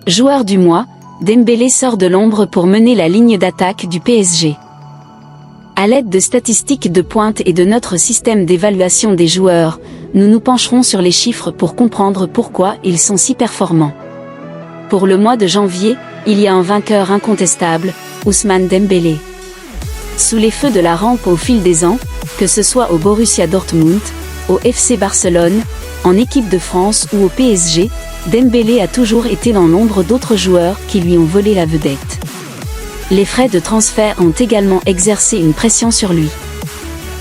Joueur du mois, Dembélé sort de l'ombre pour mener la ligne d'attaque du PSG. À l'aide de statistiques de pointe et de notre système d'évaluation des joueurs, nous nous pencherons sur les chiffres pour comprendre pourquoi ils sont si performants. Pour le mois de janvier, il y a un vainqueur incontestable, Ousmane Dembélé. Sous les feux de la rampe au fil des ans, que ce soit au Borussia Dortmund, au FC Barcelone, en équipe de France ou au PSG, Dembélé a toujours été dans l'ombre d'autres joueurs qui lui ont volé la vedette. Les frais de transfert ont également exercé une pression sur lui.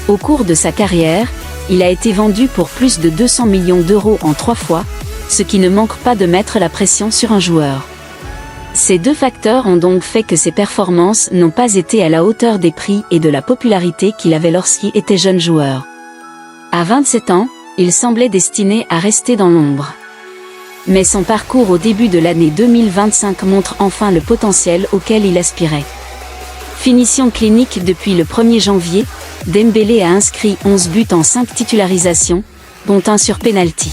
Au cours de sa carrière, il a été vendu pour plus de 200 millions d'euros en 3 fois, ce qui ne manque pas de mettre la pression sur un joueur. Ces deux facteurs ont donc fait que ses performances n'ont pas été à la hauteur des prix et de la popularité qu'il avait lorsqu'il était jeune joueur. À 27 ans, il semblait destiné à rester dans l'ombre. Mais son parcours au début de l'année 2025 montre enfin le potentiel auquel il aspirait. Finition clinique depuis le 1er janvier, Dembélé a inscrit 11 buts en 5 titularisations, dont un sur penalty.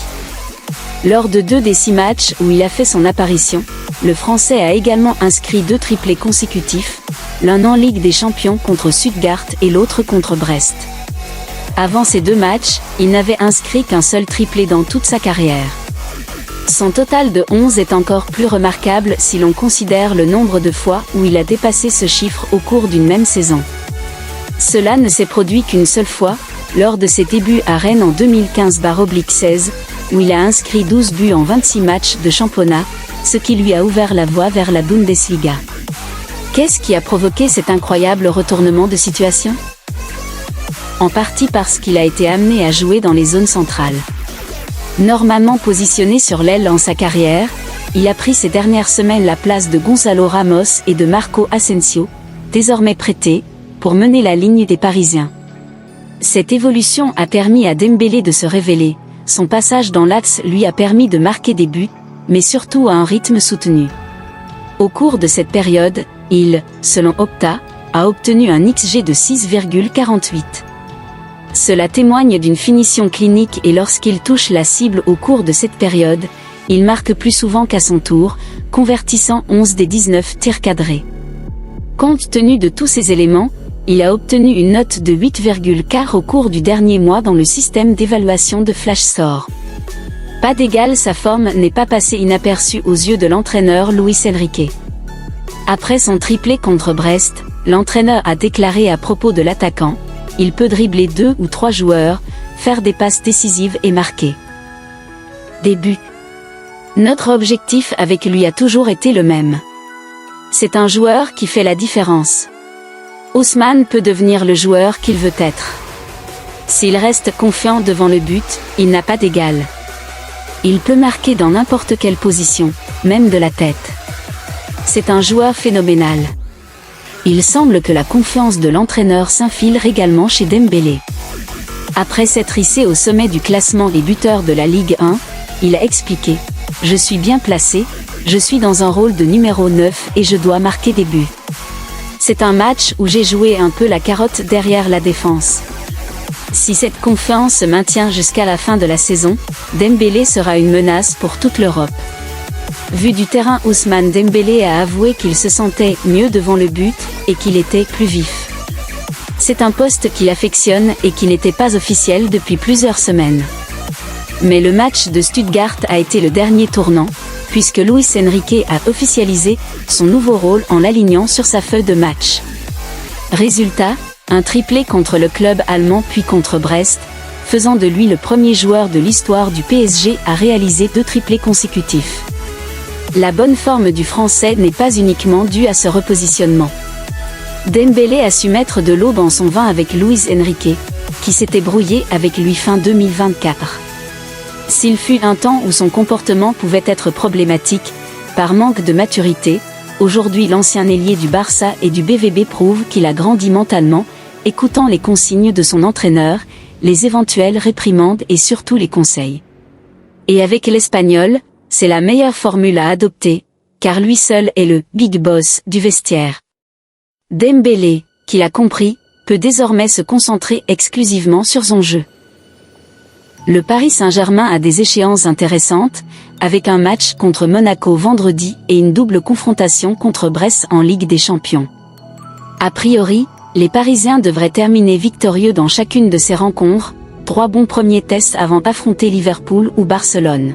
Lors de 2 des 6 matchs où il a fait son apparition, le Français a également inscrit 2 triplés consécutifs, l'un en Ligue des Champions contre Stuttgart et l'autre contre Brest. Avant ces 2 matchs, il n'avait inscrit qu'un seul triplé dans toute sa carrière. Son total de 11 est encore plus remarquable si l'on considère le nombre de fois où il a dépassé ce chiffre au cours d'une même saison. Cela ne s'est produit qu'une seule fois, lors de ses débuts à Rennes en 2015/16, où il a inscrit 12 buts en 26 matchs de championnat, ce qui lui a ouvert la voie vers la Bundesliga. Qu'est-ce qui a provoqué cet incroyable retournement de situation ? En partie parce qu'il a été amené à jouer dans les zones centrales. Normalement positionné sur l'aile en sa carrière, il a pris ces dernières semaines la place de Gonzalo Ramos et de Marco Asensio, désormais prêtés, pour mener la ligne des Parisiens. Cette évolution a permis à Dembélé de se révéler, son passage dans l'axe lui a permis de marquer des buts, mais surtout à un rythme soutenu. Au cours de cette période, il, selon Opta, a obtenu un XG de 6,48. Cela témoigne d'une finition clinique et lorsqu'il touche la cible au cours de cette période, il marque plus souvent qu'à son tour, convertissant 11 des 19 tirs cadrés. Compte tenu de tous ces éléments, il a obtenu une note de 8,4 au cours du dernier mois dans le système d'évaluation de FlashScore. Pas d'égal, sa forme n'est pas passée inaperçue aux yeux de l'entraîneur Luis Enrique. Après son triplé contre Brest, l'entraîneur a déclaré à propos de l'attaquant: il peut dribbler 2 ou 3 joueurs, faire des passes décisives et marquer des buts. Notre objectif avec lui a toujours été le même. C'est un joueur qui fait la différence. Ousmane peut devenir le joueur qu'il veut être. S'il reste confiant devant le but, il n'a pas d'égal. Il peut marquer dans n'importe quelle position, même de la tête. C'est un joueur phénoménal. Il semble que la confiance de l'entraîneur s'infiltre également chez Dembélé. Après s'être hissé au sommet du classement des buteurs de la Ligue 1, il a expliqué: « Je suis bien placé, je suis dans un rôle de numéro 9 et je dois marquer des buts. C'est un match où j'ai joué un peu la carotte derrière la défense. » Si cette confiance se maintient jusqu'à la fin de la saison, Dembélé sera une menace pour toute l'Europe. Vu du terrain, Ousmane Dembélé a avoué qu'il se sentait mieux devant le but et qu'il était plus vif. C'est un poste qu'il affectionne et qui n'était pas officiel depuis plusieurs semaines. Mais le match de Stuttgart a été le dernier tournant, puisque Luis Enrique a officialisé son nouveau rôle en l'alignant sur sa feuille de match. Résultat, un triplé contre le club allemand puis contre Brest, faisant de lui le premier joueur de l'histoire du PSG à réaliser 2 triplés consécutifs. La bonne forme du Français n'est pas uniquement due à ce repositionnement. Dembélé a su mettre de l'eau dans son vin avec Luis Enrique, qui s'était brouillé avec lui fin 2024. S'il fut un temps où son comportement pouvait être problématique, par manque de maturité, aujourd'hui l'ancien ailier du Barça et du BVB prouve qu'il a grandi mentalement, écoutant les consignes de son entraîneur, les éventuelles réprimandes et surtout les conseils. Et avec l'Espagnol, c'est la meilleure formule à adopter, car lui seul est le « big boss » du vestiaire. Dembélé, qui l'a compris, peut désormais se concentrer exclusivement sur son jeu. Le Paris Saint-Germain a des échéances intéressantes, avec un match contre Monaco vendredi et une double confrontation contre Brest en Ligue des Champions. A priori, les Parisiens devraient terminer victorieux dans chacune de ces rencontres, 3 bons premiers tests avant d'affronter Liverpool ou Barcelone.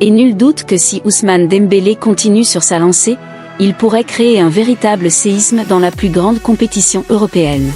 Et nul doute que si Ousmane Dembélé continue sur sa lancée, il pourrait créer un véritable séisme dans la plus grande compétition européenne.